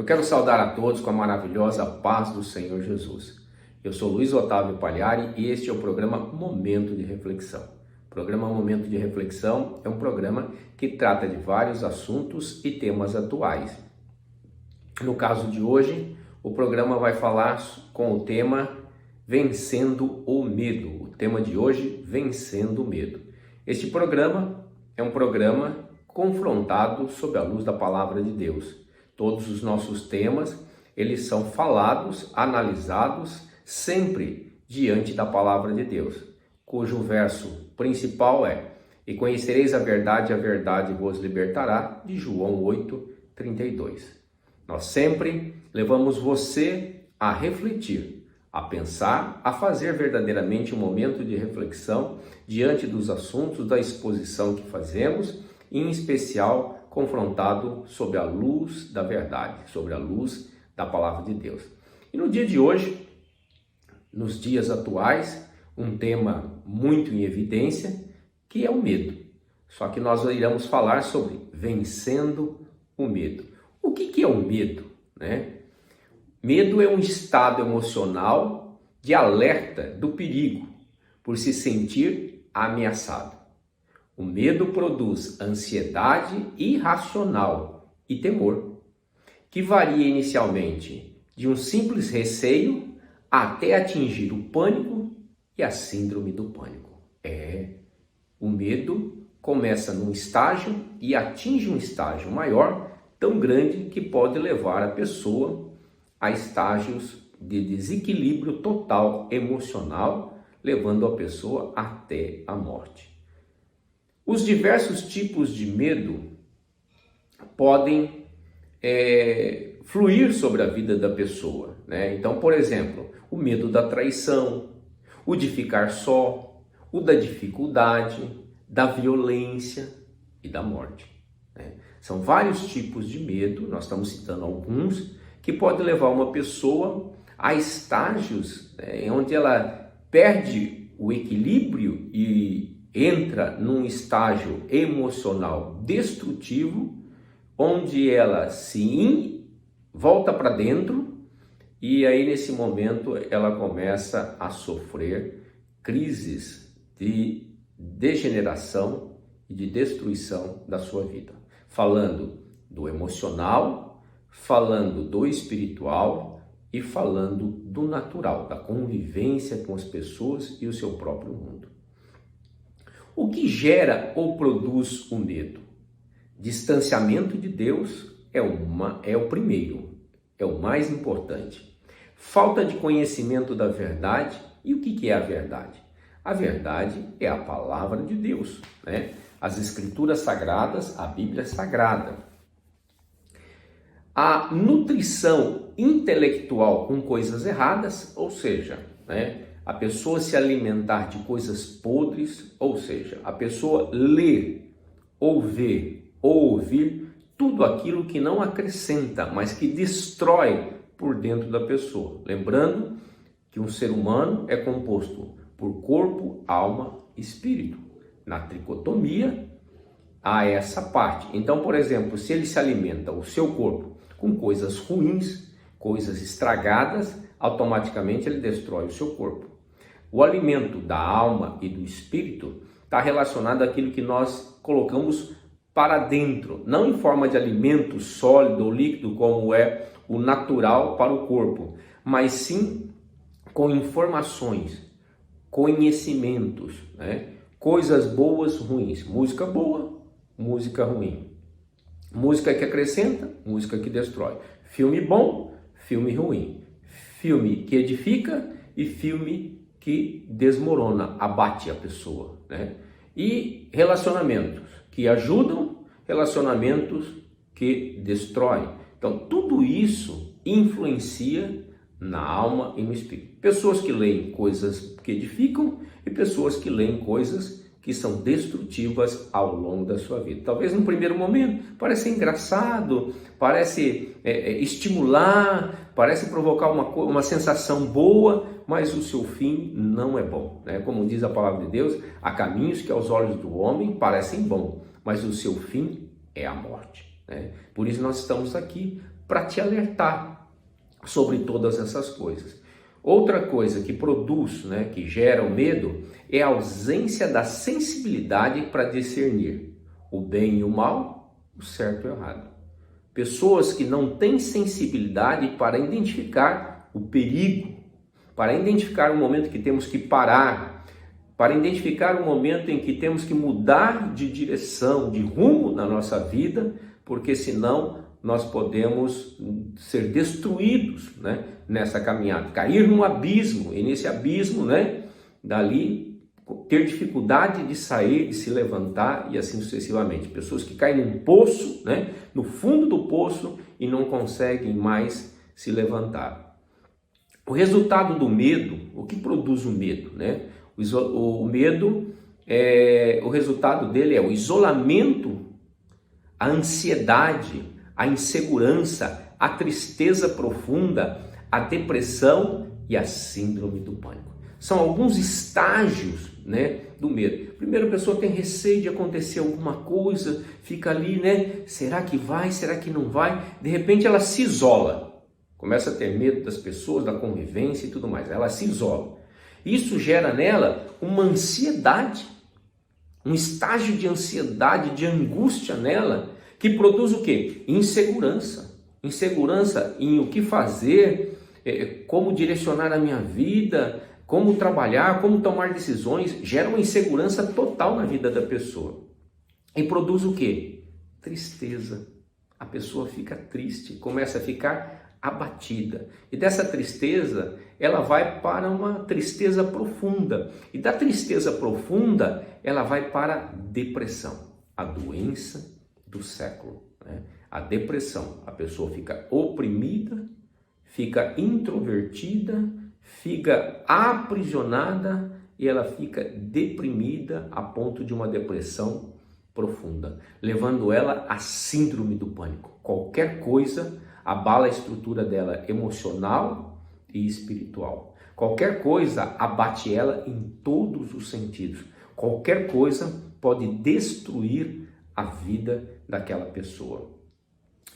Eu quero saudar a todos com a maravilhosa paz do Senhor Jesus. Eu sou Luiz Otávio Pagliari e este é o programa Momento de Reflexão. O programa Momento de Reflexão é um programa que trata de vários assuntos e temas atuais. No caso de hoje, o programa vai falar com o tema Vencendo o Medo. O tema de hoje, Vencendo o Medo. Este programa é um programa confrontado sob a luz da Palavra de Deus. Todos os nossos temas, eles são falados, analisados, sempre diante da Palavra de Deus, cujo verso principal é: E conhecereis a verdade vos libertará, de João 8:32. Nós sempre levamos você a refletir, a pensar, a fazer verdadeiramente um momento de reflexão diante dos assuntos da exposição que fazemos, em especial confrontado sob a luz da verdade, sobre a luz da Palavra de Deus. E no dia de hoje, nos dias atuais, um tema muito em evidência, que é o medo. Só que nós iremos falar sobre vencendo o medo. O que é o medo, né? Medo é um estado emocional de alerta do perigo por se sentir ameaçado. O medo produz ansiedade irracional e temor, que varia inicialmente de um simples receio até atingir o pânico e a síndrome do pânico. O medo começa num estágio e atinge um estágio maior, tão grande que pode levar a pessoa a estágios de desequilíbrio total emocional, levando a pessoa até a morte. Os diversos tipos de medo podem fluir sobre a vida da pessoa, né? Então, por exemplo, o medo da traição, o de ficar só, o da dificuldade, da violência e da morte, né? São vários tipos de medo, nós estamos citando alguns, que podem levar uma pessoa a estágios, né, onde ela perde o equilíbrio e entra num estágio emocional destrutivo, onde ela volta para dentro e aí nesse momento ela começa a sofrer crises de degeneração e de destruição da sua vida. Falando do emocional, falando do espiritual e falando do natural, da convivência com as pessoas e o seu próprio mundo. O que gera ou produz o medo? Distanciamento de Deus é o primeiro, é o mais importante. Falta de conhecimento da verdade. E o que é a verdade? A verdade é a palavra de Deus, né? As escrituras sagradas, a Bíblia sagrada. A nutrição intelectual com coisas erradas, ou seja, né, a pessoa se alimentar de coisas podres, ou seja, a pessoa ler, ou ver, ou ouvir tudo aquilo que não acrescenta, mas que destrói por dentro da pessoa. Lembrando que um ser humano é composto por corpo, alma e espírito. Na tricotomia há essa parte. Então, por exemplo, se ele se alimenta, o seu corpo, com coisas ruins, coisas estragadas, automaticamente ele destrói o seu corpo. O alimento da alma e do espírito está relacionado àquilo que nós colocamos para dentro, não em forma de alimento sólido ou líquido, como é o natural para o corpo, mas sim com informações, conhecimentos, né? Coisas boas, ruins, música boa, música ruim, música que acrescenta, música que destrói, filme bom, filme ruim, filme que edifica e filme que desmorona, abate a pessoa, né? E relacionamentos que ajudam, relacionamentos que destroem. Então, tudo isso influencia na alma e no espírito. Pessoas que leem coisas que edificam e pessoas que leem coisas que são destrutivas ao longo da sua vida. Talvez no primeiro momento parece engraçado, parece estimular, parece provocar uma sensação boa, mas o seu fim não é bom, né? Como diz a palavra de Deus, há caminhos que aos olhos do homem parecem bons, mas o seu fim é a morte, né? Por isso nós estamos aqui para te alertar sobre todas essas coisas. Outra coisa que produz, que gera o medo, é a ausência da sensibilidade para discernir o bem e o mal, o certo e o errado. Pessoas que não têm sensibilidade para identificar o perigo, para identificar o momento que temos que parar, para identificar o momento em que temos que mudar de direção, de rumo na nossa vida, porque senão nós podemos ser destruídos, nessa caminhada, cair num abismo, e nesse abismo, dali ter dificuldade de sair, de se levantar e assim sucessivamente. Pessoas que caem num poço, no fundo do poço e não conseguem mais se levantar. O resultado do medo, o que produz o medo, O medo, o resultado dele é o isolamento, a ansiedade, a insegurança, a tristeza profunda, a depressão e a síndrome do pânico. São alguns estágios, do medo. Primeiro, a pessoa tem receio de acontecer alguma coisa, fica ali, será que vai, será que não vai? De repente ela se isola, começa a ter medo das pessoas, da convivência e tudo mais, ela se isola. Isso gera nela uma ansiedade, um estágio de ansiedade, de angústia nela, que produz o quê? Insegurança. Insegurança em o que fazer, como direcionar a minha vida, como trabalhar, como tomar decisões. Gera uma insegurança total na vida da pessoa. E produz o quê? Tristeza. A pessoa fica triste, começa a ficar abatida. E dessa tristeza, ela vai para uma tristeza profunda. E da tristeza profunda, ela vai para a depressão, a doença do século. A depressão, a pessoa fica oprimida, fica introvertida, fica aprisionada e ela fica deprimida a ponto de uma depressão profunda, levando ela à síndrome do pânico. Qualquer coisa abala a estrutura dela emocional e espiritual. Qualquer coisa abate ela em todos os sentidos. Qualquer coisa pode destruir a vida daquela pessoa,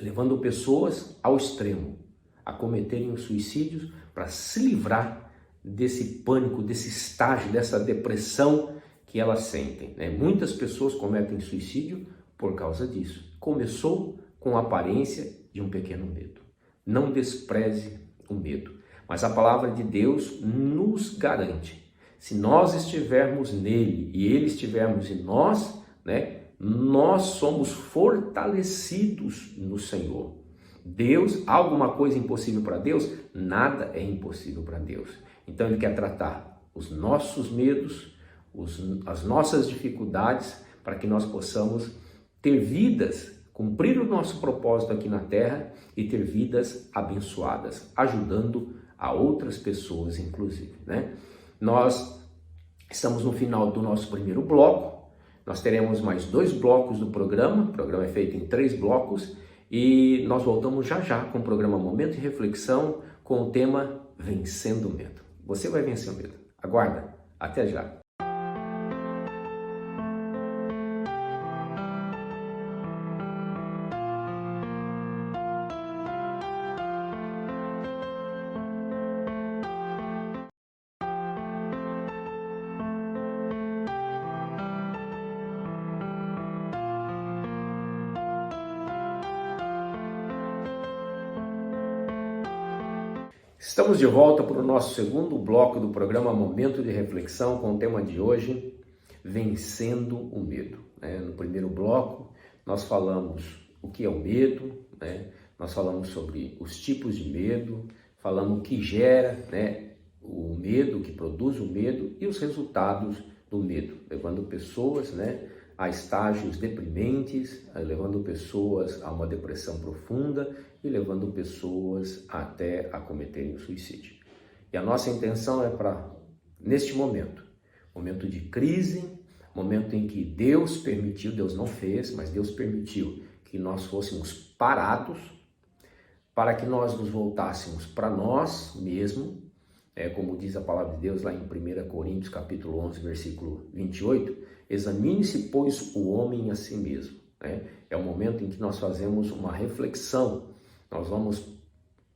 levando pessoas ao extremo, a cometerem os suicídios para se livrar desse pânico, desse estágio, dessa depressão que elas sentem. Muitas pessoas cometem suicídio por causa disso. Começou com a aparência de um pequeno medo. Não despreze o medo, mas a palavra de Deus nos garante, se nós estivermos nele e ele estivermos em nós, nós somos fortalecidos no Senhor. Deus, alguma coisa impossível para Deus? Nada é impossível para Deus. Então ele quer tratar os nossos medos, as nossas dificuldades, para que nós possamos ter vidas, cumprir o nosso propósito aqui na terra e ter vidas abençoadas, ajudando a outras pessoas, inclusive. Nós estamos no final do nosso primeiro bloco. Nós teremos mais 2 blocos do programa. O programa é feito em 3 blocos e nós voltamos já já com o programa Momento de Reflexão com o tema Vencendo o Medo. Você vai vencer o medo. Aguarda. Até já. Estamos de volta para o nosso segundo bloco do programa Momento de Reflexão com o tema de hoje, Vencendo o Medo. No primeiro bloco, nós falamos o que é o medo, nós falamos sobre os tipos de medo, falamos o que gera o medo, o que produz o medo e os resultados do medo, levando pessoas a estágios deprimentes, levando pessoas a uma depressão profunda e levando pessoas até a cometerem o suicídio. E a nossa intenção é para, neste momento de crise, momento em que Deus permitiu, Deus não fez, mas Deus permitiu que nós fôssemos parados, para que nós nos voltássemos para nós mesmos, como diz a palavra de Deus lá em 1 Coríntios capítulo 11, versículo 28, examine-se, pois, o homem a si mesmo. É o momento em que nós fazemos uma reflexão, Nós vamos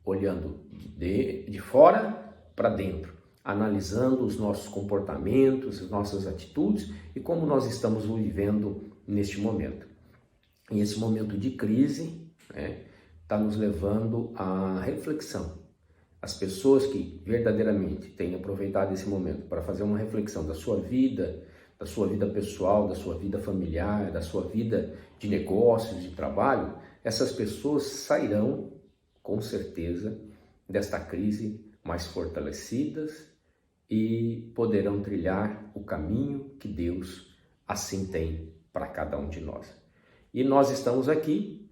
olhando de fora para dentro, analisando os nossos comportamentos, as nossas atitudes e como nós estamos vivendo neste momento. E esse momento de crise está nos levando à reflexão. As pessoas que verdadeiramente têm aproveitado esse momento para fazer uma reflexão da sua vida pessoal, da sua vida familiar, da sua vida de negócios, de trabalho, essas pessoas sairão, com certeza, desta crise mais fortalecidas e poderão trilhar o caminho que Deus assim tem para cada um de nós. E nós estamos aqui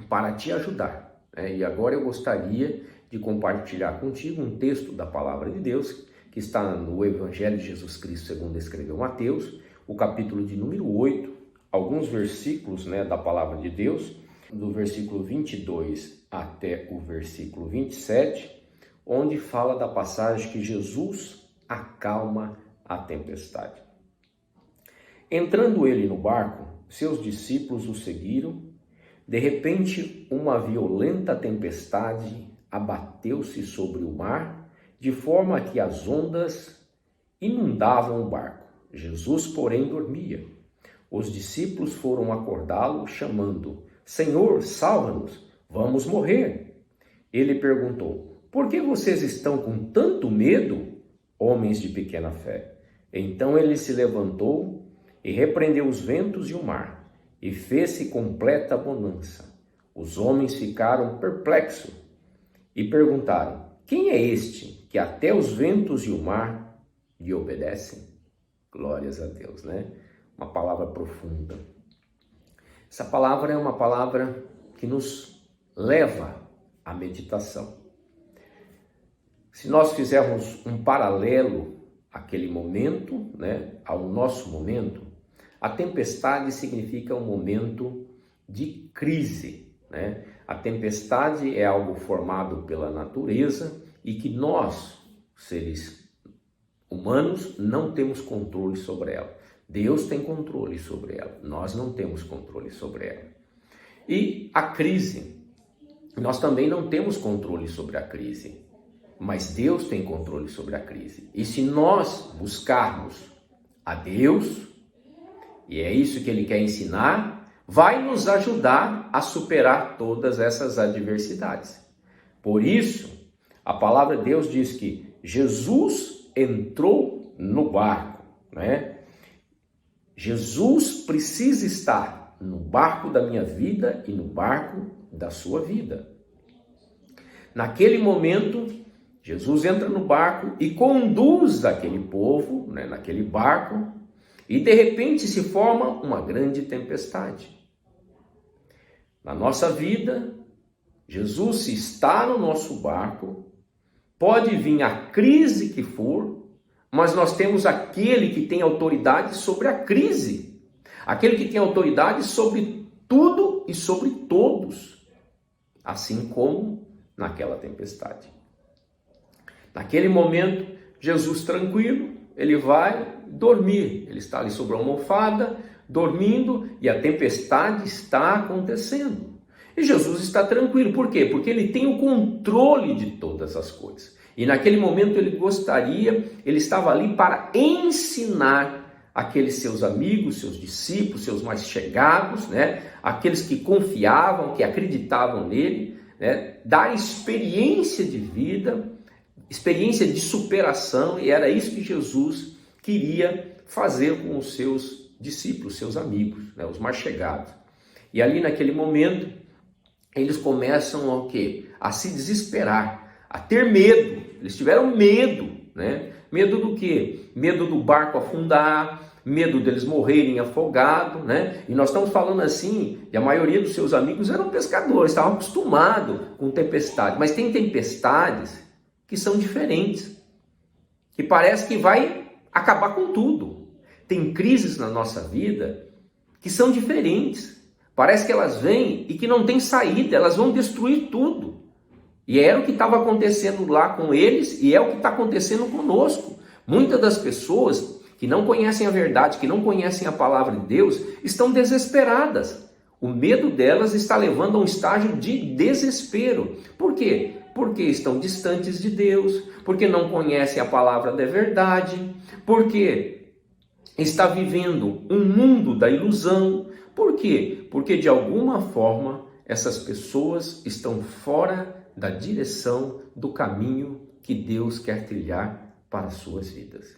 para te ajudar. E agora eu gostaria de compartilhar contigo um texto da Palavra de Deus que está no Evangelho de Jesus Cristo segundo escreveu Mateus, o capítulo de número 8, alguns versículos da Palavra de Deus, do versículo 22 até o versículo 27, onde fala da passagem que Jesus acalma a tempestade. Entrando ele no barco, seus discípulos o seguiram. De repente, uma violenta tempestade abateu-se sobre o mar, de forma que as ondas inundavam o barco. Jesus, porém, dormia. Os discípulos foram acordá-lo, chamando: Senhor, salva-nos, vamos morrer. Ele perguntou: por que vocês estão com tanto medo, homens de pequena fé? Então ele se levantou e repreendeu os ventos e o mar, e fez-se completa bonança. Os homens ficaram perplexos e perguntaram: quem é este que até os ventos e o mar lhe obedecem? Glórias a Deus, Uma palavra profunda. Essa palavra é uma palavra que nos leva à meditação. Se nós fizermos um paralelo àquele momento, ao nosso momento, a tempestade significa um momento de crise, A tempestade é algo formado pela natureza e que nós, seres humanos, não temos controle sobre ela. Deus tem controle sobre ela, nós não temos controle sobre ela. E a crise, nós também não temos controle sobre a crise, mas Deus tem controle sobre a crise. E se nós buscarmos a Deus, e é isso que Ele quer ensinar, vai nos ajudar a superar todas essas adversidades. Por isso, a palavra de Deus diz que Jesus entrou no barco, Jesus precisa estar no barco da minha vida e no barco da sua vida. Naquele momento, Jesus entra no barco e conduz aquele povo, naquele barco, e de repente se forma uma grande tempestade. Na nossa vida, Jesus, se está no nosso barco, pode vir a crise que for, mas nós temos aquele que tem autoridade sobre a crise, aquele que tem autoridade sobre tudo e sobre todos, assim como naquela tempestade. Naquele momento, Jesus tranquilo, ele vai dormir, ele está ali sobre a almofada, dormindo, e a tempestade está acontecendo. E Jesus está tranquilo, por quê? Porque ele tem o controle de todas as coisas. E naquele momento ele estava ali para ensinar aqueles seus amigos, seus discípulos, seus mais chegados, aqueles que confiavam, que acreditavam nele, dar experiência de vida, experiência de superação, e era isso que Jesus queria fazer com os seus discípulos, seus amigos, os mais chegados. E ali naquele momento, eles começam a quê? A se desesperar, a ter medo. Eles tiveram medo, Medo do quê? Medo do barco afundar, medo deles morrerem afogados, E nós estamos falando assim, e a maioria dos seus amigos eram pescadores, estavam acostumados com tempestade. Mas tem tempestades que são diferentes, que parece que vai acabar com tudo. Tem crises na nossa vida que são diferentes. Parece que elas vêm e que não tem saída, elas vão destruir tudo. E era o que estava acontecendo lá com eles e é o que está acontecendo conosco. Muitas das pessoas que não conhecem a verdade, que não conhecem a palavra de Deus, estão desesperadas. O medo delas está levando a um estágio de desespero. Por quê? Porque estão distantes de Deus, porque não conhecem a palavra da verdade, porque está vivendo um mundo da ilusão. Por quê? Porque de alguma forma essas pessoas estão fora da direção do caminho que Deus quer trilhar para as suas vidas.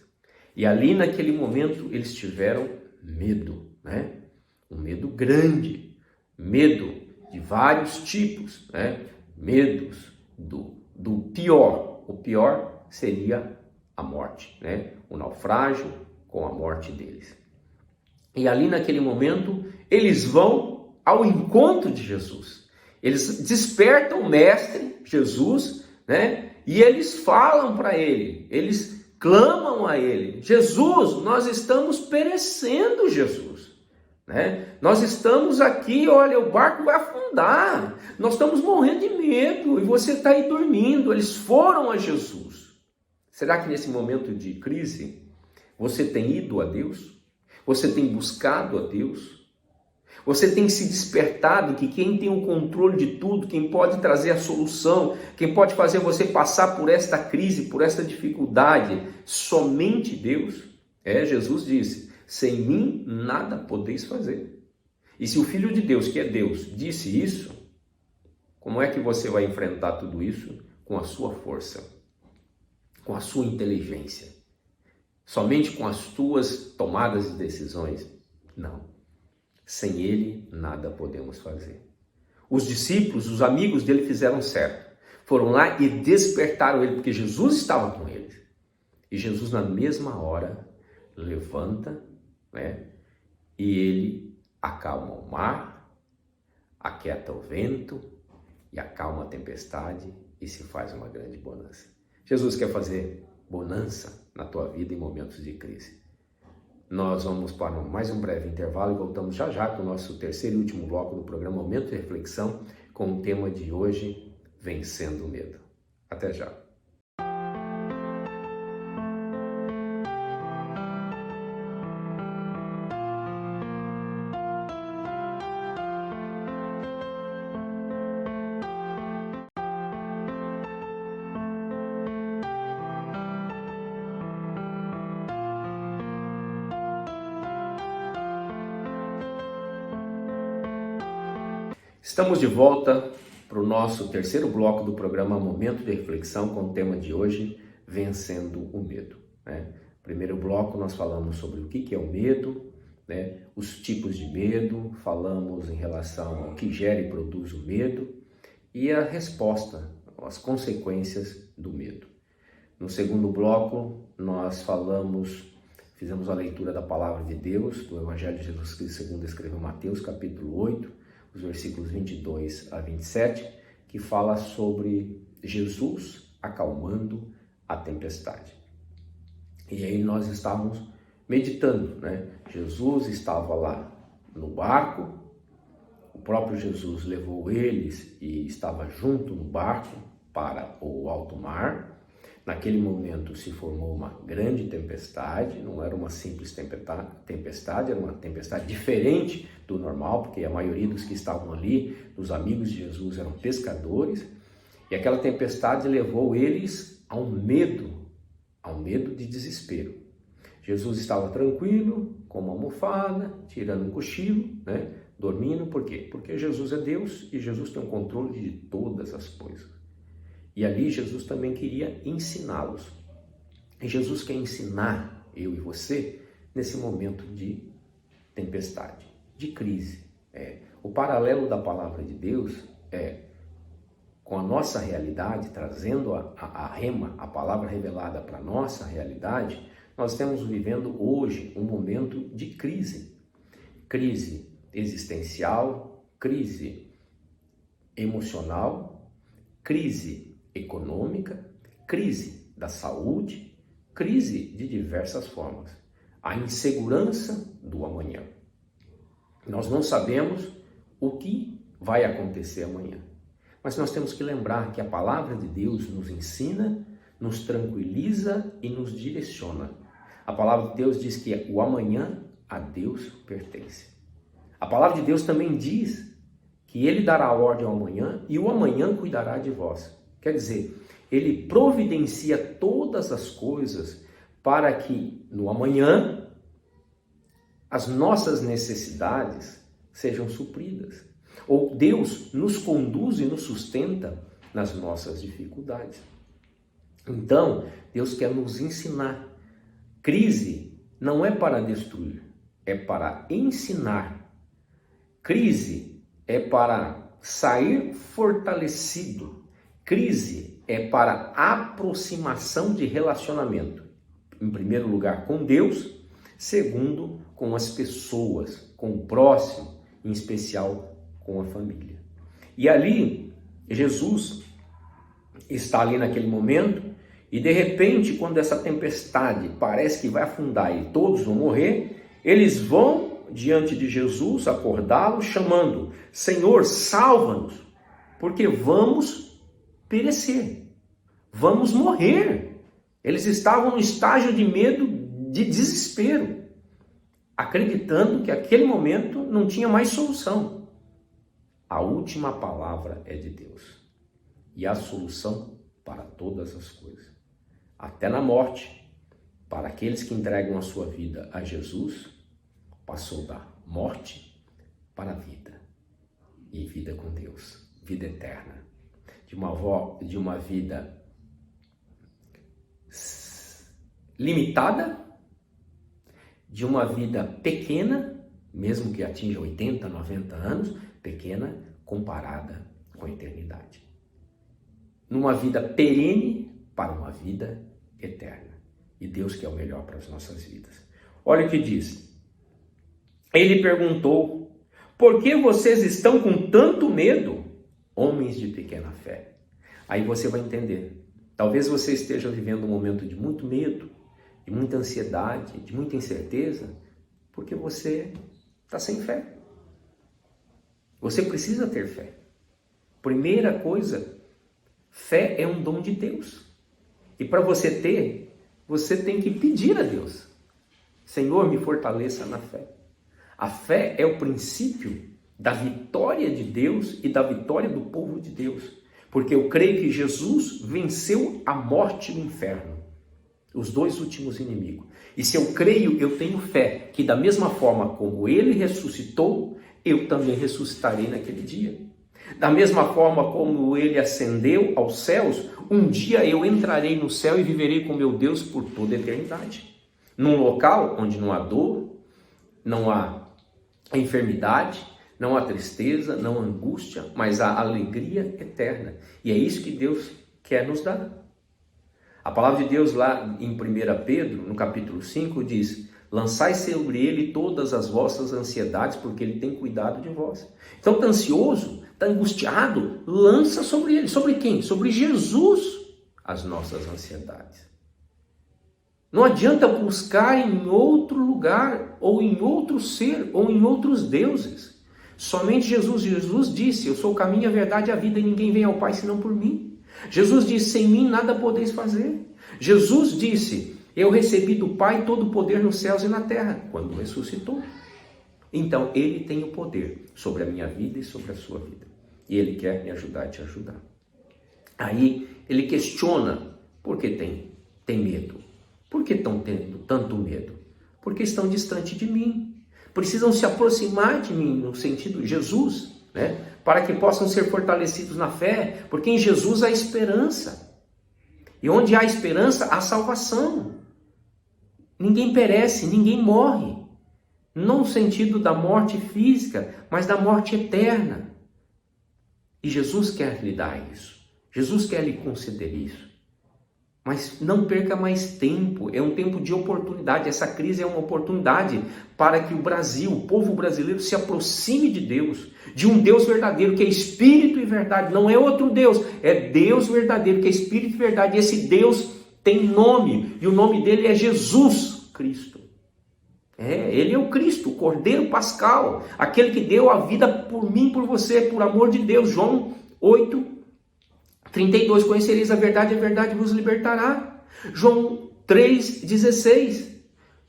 E ali naquele momento eles tiveram medo, né? Um medo grande, medo de vários tipos, né? Medos do pior. O pior seria a morte, né? O naufrágio com a morte deles. E ali naquele momento eles vão ao encontro de Jesus. Eles despertam o mestre Jesus, né? E eles falam para ele, eles clamam a ele: Jesus, nós estamos perecendo, Jesus, né? Nós estamos aqui, olha, o barco vai afundar, nós estamos morrendo de medo e você está aí dormindo. Eles foram a Jesus. Será que nesse momento de crise você tem ido a Deus? Você tem buscado a Deus? Você tem se despertado que quem tem o controle de tudo, quem pode trazer a solução, quem pode fazer você passar por esta crise, por esta dificuldade, somente Deus? Jesus disse: sem mim nada podeis fazer. E se o Filho de Deus, que é Deus, disse isso, como é que você vai enfrentar tudo isso? Com a sua força, com a sua inteligência, somente com as tuas tomadas de decisões? Não. Sem ele, nada podemos fazer. Os discípulos, os amigos dele fizeram certo. Foram lá e despertaram ele, porque Jesus estava com eles. E Jesus, na mesma hora, levanta, né? E ele acalma o mar, aquieta o vento e acalma a tempestade e se faz uma grande bonança. Jesus quer fazer bonança na tua vida em momentos de crise. Nós vamos para mais um breve intervalo e voltamos já já com o nosso terceiro e último bloco do programa Momento de Reflexão, com o tema de hoje: Vencendo o Medo. Até já. Estamos de volta para o nosso terceiro bloco do programa Momento de Reflexão, com o tema de hoje: Vencendo o Medo, né? Primeiro bloco nós falamos sobre o que é o medo, né? Os tipos de medo, falamos em relação ao que gera e produz o medo e a resposta, as consequências do medo. No segundo bloco nós fizemos a leitura da Palavra de Deus, do Evangelho de Jesus Cristo segundo escreveu Mateus, capítulo 8, os versículos 22 a 27, que fala sobre Jesus acalmando a tempestade. E aí nós estávamos meditando, né? Jesus estava lá no barco, o próprio Jesus levou eles e estava junto no barco para o alto mar. Naquele momento se formou uma grande tempestade, não era uma simples tempestade, era uma tempestade diferente do normal, porque a maioria dos que estavam ali, dos amigos de Jesus, eram pescadores, e aquela tempestade levou eles a um medo de desespero. Jesus estava tranquilo, com uma almofada, tirando um cochilo, né, dormindo. Por quê? Porque Jesus é Deus e Jesus tem o controle de todas as coisas. E ali Jesus também queria ensiná-los. E Jesus quer ensinar eu e você nesse momento de tempestade, de crise. O paralelo da palavra de Deus é com a nossa realidade, trazendo a rema, a palavra revelada para a nossa realidade. Nós estamos vivendo hoje um momento de crise. Crise existencial, crise emocional, crise econômica, crise da saúde, crise de diversas formas. A insegurança do amanhã. Nós não sabemos o que vai acontecer amanhã, mas nós temos que lembrar que a palavra de Deus nos ensina, nos tranquiliza e nos direciona. A palavra de Deus diz que o amanhã a Deus pertence. A palavra de Deus também diz que ele dará ordem ao amanhã e o amanhã cuidará de vós. Quer dizer, ele providencia todas as coisas para que no amanhã as nossas necessidades sejam supridas. Ou Deus nos conduz e nos sustenta nas nossas dificuldades. Então, Deus quer nos ensinar. Crise não é para destruir, é para ensinar. Crise é para sair fortalecido. Crise é para aproximação de relacionamento. Em primeiro lugar, com Deus. Segundo, com as pessoas, com o próximo, em especial com a família. E ali, Jesus está ali naquele momento e de repente, quando essa tempestade parece que vai afundar e todos vão morrer, eles vão diante de Jesus acordá-lo, chamando: Senhor, salva-nos, porque vamos perecer, vamos morrer. Eles estavam no estágio de medo, de desespero, acreditando que aquele momento não tinha mais solução. A última palavra é de Deus e a solução para todas as coisas. Até na morte, para aqueles que entregam a sua vida a Jesus, passou da morte para a vida, e vida com Deus, vida eterna, de uma vida limitada, de uma vida pequena, mesmo que atinja 80, 90 anos, pequena comparada com a eternidade. Numa vida perene para uma vida eterna. E Deus quer o melhor para as nossas vidas. Olha o que diz. Ele perguntou: por que vocês estão com tanto medo, homens de pequena fé? Aí você vai entender. Talvez você esteja vivendo um momento de muito medo, de muita ansiedade, de muita incerteza, porque você está sem fé. Você precisa ter fé. Primeira coisa, fé é um dom de Deus. E para você ter, você tem que pedir a Deus: Senhor, me fortaleça na fé. A fé é o princípio da vitória de Deus e da vitória do povo de Deus. Porque eu creio que Jesus venceu a morte no inferno, os dois últimos inimigos. E se eu creio, eu tenho fé que da mesma forma como ele ressuscitou, eu também ressuscitarei naquele dia. Da mesma forma como ele ascendeu aos céus, um dia eu entrarei no céu e viverei com meu Deus por toda a eternidade. Num local onde não há dor, não há enfermidade, não há tristeza, não há angústia, mas há alegria eterna. E é isso que Deus quer nos dar. A palavra de Deus lá em 1 Pedro, no capítulo 5, diz: lançai sobre ele todas as vossas ansiedades, porque ele tem cuidado de vós. Então está ansioso, está angustiado, lança sobre ele. Sobre quem? Sobre Jesus as nossas ansiedades. Não adianta buscar em outro lugar, ou em outro ser, ou em outros deuses. Somente Jesus. Jesus disse: eu sou o caminho, a verdade e a vida, e ninguém vem ao Pai senão por mim. Jesus disse: sem mim nada podeis fazer. Jesus disse: eu recebi do Pai todo o poder nos céus e na terra, quando ressuscitou. Então, ele tem o poder sobre a minha vida e sobre a sua vida. E ele quer me ajudar e te ajudar. Aí, ele questiona: por que tem medo? Por que estão tendo tanto medo? Porque estão distante de mim. Precisam se aproximar de mim, no sentido de Jesus, né? Para que possam ser fortalecidos na fé, porque em Jesus há esperança. E onde há esperança, há salvação. Ninguém perece, ninguém morre. Não no sentido da morte física, mas da morte eterna. E Jesus quer lhe dar isso. Jesus quer lhe conceder isso. Mas não perca mais tempo, é um tempo de oportunidade. Essa crise é uma oportunidade para que o Brasil, o povo brasileiro, se aproxime de Deus, de um Deus verdadeiro, que é Espírito e verdade. Não é outro Deus, é Deus verdadeiro, que é Espírito e verdade. E esse Deus tem nome, e o nome dele é Jesus Cristo. Ele é o Cristo, o Cordeiro Pascal, aquele que deu a vida por mim, por você, por amor de Deus. João 8:32, conhecereis a verdade vos libertará. João 3:16,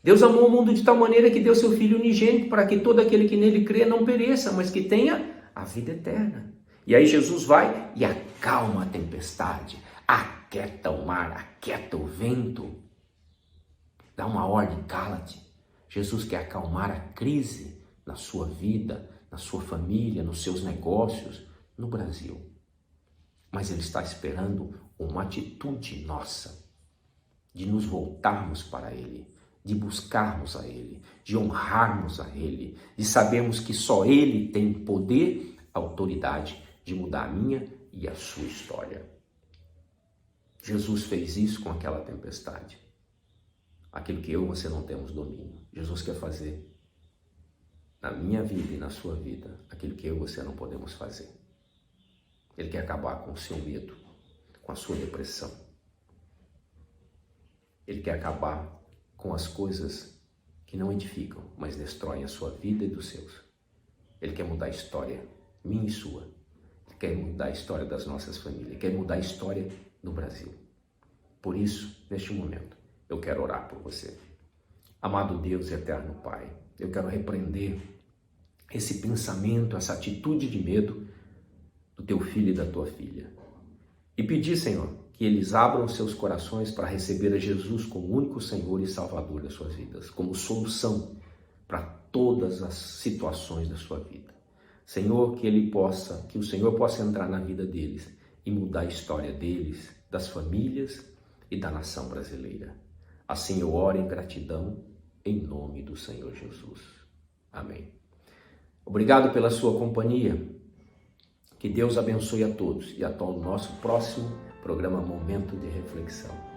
Deus amou o mundo de tal maneira que deu seu Filho unigênito para que todo aquele que nele crê não pereça, mas que tenha a vida eterna. E aí Jesus vai e acalma a tempestade, aquieta o mar, aquieta o vento, dá uma ordem, cala-te. Jesus quer acalmar a crise na sua vida, na sua família, nos seus negócios, no Brasil. Mas Ele está esperando uma atitude nossa, de nos voltarmos para Ele, de buscarmos a Ele, de honrarmos a Ele, de sabermos que só Ele tem poder, autoridade de mudar a minha e a sua história. Jesus fez isso com aquela tempestade. Aquilo que eu e você não temos domínio. Jesus quer fazer na minha vida e na sua vida aquilo que eu e você não podemos fazer. Ele quer acabar com o seu medo, com a sua depressão. Ele quer acabar com as coisas que não edificam, mas destroem a sua vida e dos seus. Ele quer mudar a história, minha e sua. Ele quer mudar a história das nossas famílias. Ele quer mudar a história do Brasil. Por isso, neste momento, eu quero orar por você. Amado Deus e eterno Pai, eu quero repreender esse pensamento, essa atitude de medo do teu filho e da tua filha. E pedir, Senhor, que eles abram seus corações para receber a Jesus como único Senhor e Salvador das suas vidas, como solução para todas as situações da sua vida. Senhor, que o Senhor possa entrar na vida deles e mudar a história deles, das famílias e da nação brasileira. Assim eu oro em gratidão, em nome do Senhor Jesus. Amém. Obrigado pela sua companhia. Que Deus abençoe a todos e até o nosso próximo programa Momento de Reflexão.